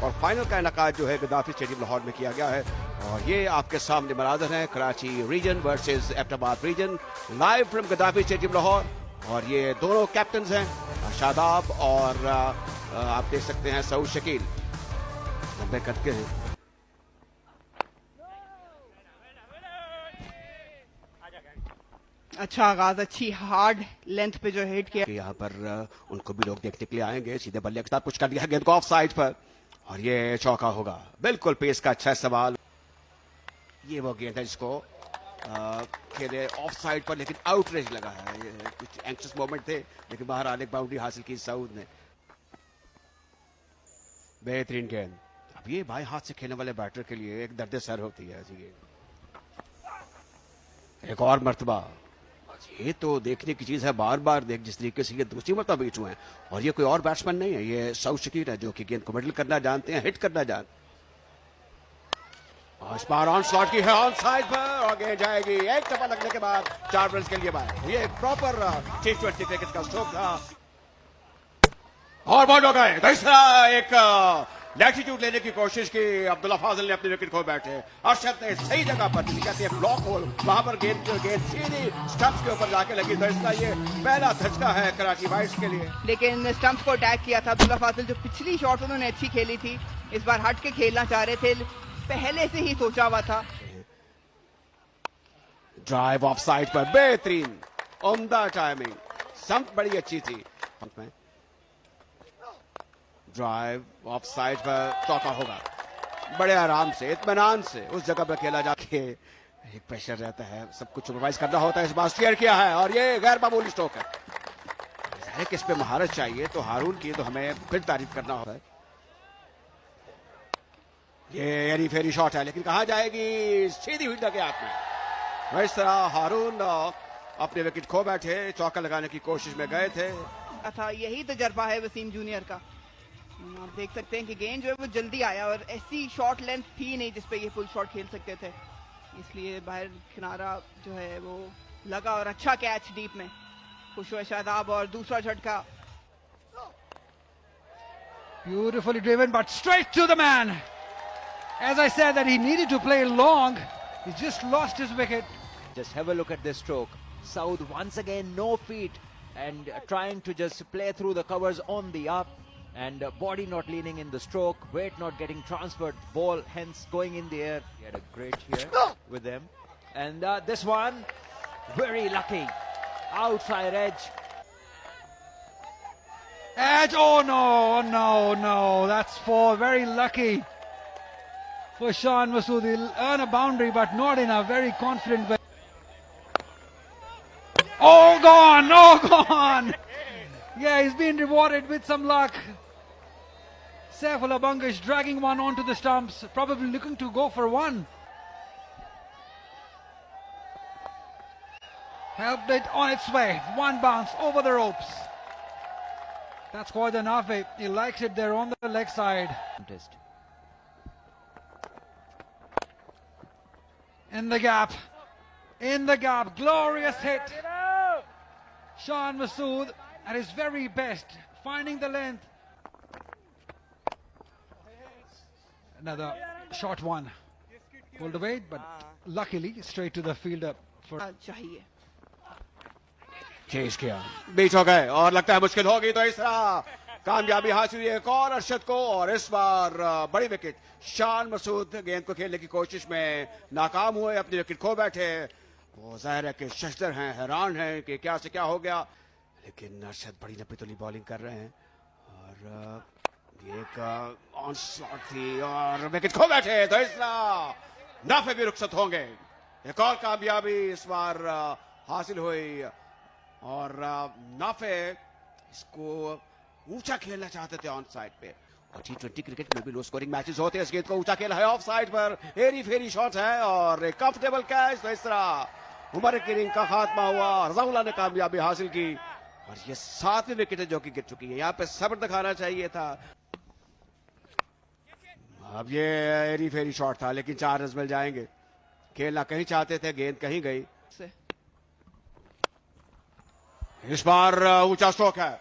और फाइनल का इनकाद जो है गद्दाफी स्टेडियम लाहौर में किया गया है। और ये आपके सामने मनाज़र हैं Karachi region versus Abbottabad region, live from Gaddafi stadium Lahore. और ये दोनों कैप्टन हैं शादाब और आप देख सकते हैं सऊद शकील, लंबे कद के हैं। अच्छा आगाज, अच्छी हार्ड लेंथ पे जो हिट किया। यहाँ पर उनको भी लोग देखने के लिए आएंगे। सीधे बल्ले के साथ पुश कर दिया गेंद को ऑफ साइड पर और ये चौका होगा। बिल्कुल पेस का अच्छा सवाल। ये वो गेंद है जिसको खेले ऑफ साइड पर, लेकिन आउटरेज लगा है। ये कुछ एंक्शस मोमेंट थे लेकिन बाहर आने की बाउंड्री हासिल की सऊद ने। बेहतरीन गेंद। अब ये बाएं हाथ से खेलने वाले बैटर के लिए एक दर्द सर होती है ऐसी गेंद। एक और मर्तबा, ये तो देखने की चीज है, बार बार देख जिस तरीके से ये दूसरी मरतबा बीच हुए हैं। और ये कोई और बैट्समैन नहीं है, ये सऊद शकील है जो कि गेंद को मिडल करना जानते हैं, हिट करना जानते हैं। और इस बार ऑन शॉट की है ऑन साइड पर और गेंद जाएगी एक टप्पा लगने के बाद 4 रन के लिए बाहर। ये एक प्रॉपर T20 क्रिकेट का स्ट्रोक था और बॉल हो गए। दूसरा एक लैटिट्यूड लेने की कोशिश की अब्दुल्ला फाजिल ने अपने विकेट खो बैठे। अरशद ने सही जगह पर, जिसे कहते हैं ब्लॉक होल, वहां पर गेंद सीधी स्टंप्स के ऊपर जाके लगी। तो इसका ये पहला धचका है कराची वाइट्स के लिए। लेकिन स्टंप्स को अटैक किया था अब्दुल्ला फाजिल। जो पिछली शॉट उन्होंने अच्छी खेली थी, इस बार हट के खेलना चाह रहे थे, पहले से ही सोचा हुआ था। ड्राइव ऑफ साइड पर बेहतरीन उम्दा टाइमिंग, स्टंप बड़ी अच्छी थी। ड्राइव ऑफ साइड पर चौका होगा। बड़े आराम से इत्मीनान से उस जगह पर खेला जाके, एक प्रेशर रहता है, सब कुछ सुपरवाइज करना होता है। इस बार स्टीयर किया है और ये गैर मामूली स्ट्रोक है। किस पे महारत चाहिए तो हारून की तो हमें फिर तारीफ करना होता है। ये एरी फेरी शॉट है लेकिन कहां जाएगी, सीधी हुई के हाथ में। इस तरह हारून अपने विकेट खो बैठे, चौका लगाने की कोशिश में गए थे। यही तजर्बा है वसीम जूनियर का। आप देख सकते हैं कि गेंद जो है वो जल्दी आया और ऐसी शॉर्ट लेंथ थी नहीं जिसपे ये फुल शॉट खेल सकते थे, इसलिए बाहर किनारा जो है वो लगा और अच्छा कैच डीप में। खुश हुआ शादाब और दूसरा झटका। Beautifully driven but straight to the man. As I said that he needed to play long, he just lost his wicket. Just have a look at this stroke. Saud once again no feet and trying to just play through the covers on the up, and body not leaning in the stroke, weight not getting transferred, ball hence going in the air. He had a great here with them, and this one very lucky outside edge. Oh no, that's for very lucky for Shan Masood. He'll earn a boundary but not in a very confident way. Oh gone. Yeah, he's been rewarded with some luck. Saifullah Bangish dragging one onto the stumps, probably looking to go for one. Helped it on its way. One bounce over the ropes. That's quite enough. He likes it there on the leg side. In the gap. Glorious hit. Shan Masood at his very best, finding the length. Another short one. Pulled away, but luckily straight to the fielder. चाहिए chase किया, बीच हो गए और लगता है मुश्किल होगी। तो इस तरह कामयाबी हासिल हुई एक और अरशद को। और इस बार बड़ी विकेट शान मसूद गेंद को खेलने की कोशिश में नाकाम हुए, अपनी विकेट खो बैठे। वो जाहिर है कि शशदर हैं, हैरान हैं कि क्या से क्या हो गया, लेकिन अरशद बड़ी नपीतुली बॉलिंग कर रहे हैं और ये एक ऑन शॉट थी और विकेट खो बैठे। तो इस तरह नाफे भी रुखसत होंगे। एक और कामयाबी इस बार हासिल हुई और नाफे इसको ऊंचा खेलना चाहते थे ऑन साइड पे। और T20 क्रिकेट में भी लो स्कोरिंग मैचेस होते हैं। इस गेंद को ऊंचा खेला है ऑफ साइड पर, एरी फेरी शॉट है और एक कंफर्टेबल कैच। तो इस तरह उमर की रिंग का खात्मा हुआ, रज़ाउल्लाह ने कामयाबी हासिल की और ये 7वीं विकेट है जो कि गिर चुकी है। यहाँ पे सब्र दिखाना चाहिए था। अब ये एरी फेरी शॉट था लेकिन 4 रन मिल जाएंगे। खेलना कहीं चाहते थे, गेंद कहीं गई। इस बार ऊंचा स्ट्रोक है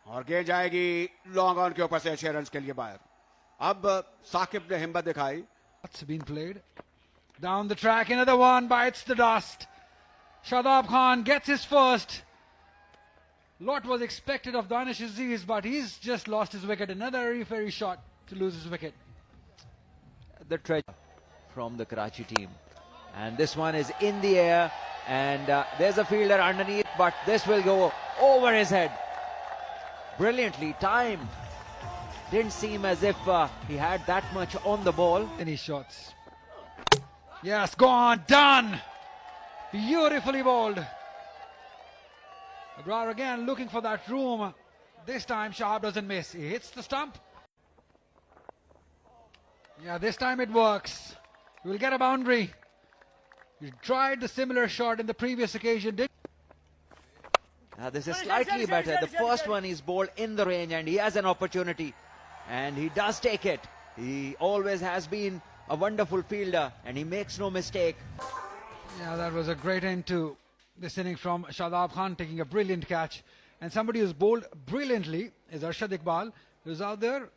और गेंद जाएगी लॉन्ग ऑन के ऊपर से 6 रन के लिए बाहर। अब साकिब ने हिम्मत दिखाई. That's been played. Down the track, another one bites the dust. Shadab Khan gets his first. Lot was expected of Danish Aziz, but he's just lost his wicket. Another very shot to lose his wicket. The treasure from the Karachi team. And this one is in the air. And there's a fielder underneath, but this will go over his head. Brilliantly timed. Didn't seem as if he had that much on the ball. Any shots? Yes, gone, done. Beautifully bowled. Abrar again looking for that room. This time Shahab doesn't miss. He hits the stump. Yeah, this time it works. He will get a boundary. He tried the similar shot in the previous occasion. This is slightly better. The first one is bowled in the range and he has an opportunity. And he does take it. He always has been a wonderful fielder and he makes no mistake. Yeah, that was a great end to this inning from Shadab Khan, taking a brilliant catch. And somebody who's bowled brilliantly is Arshad Iqbal, who's out there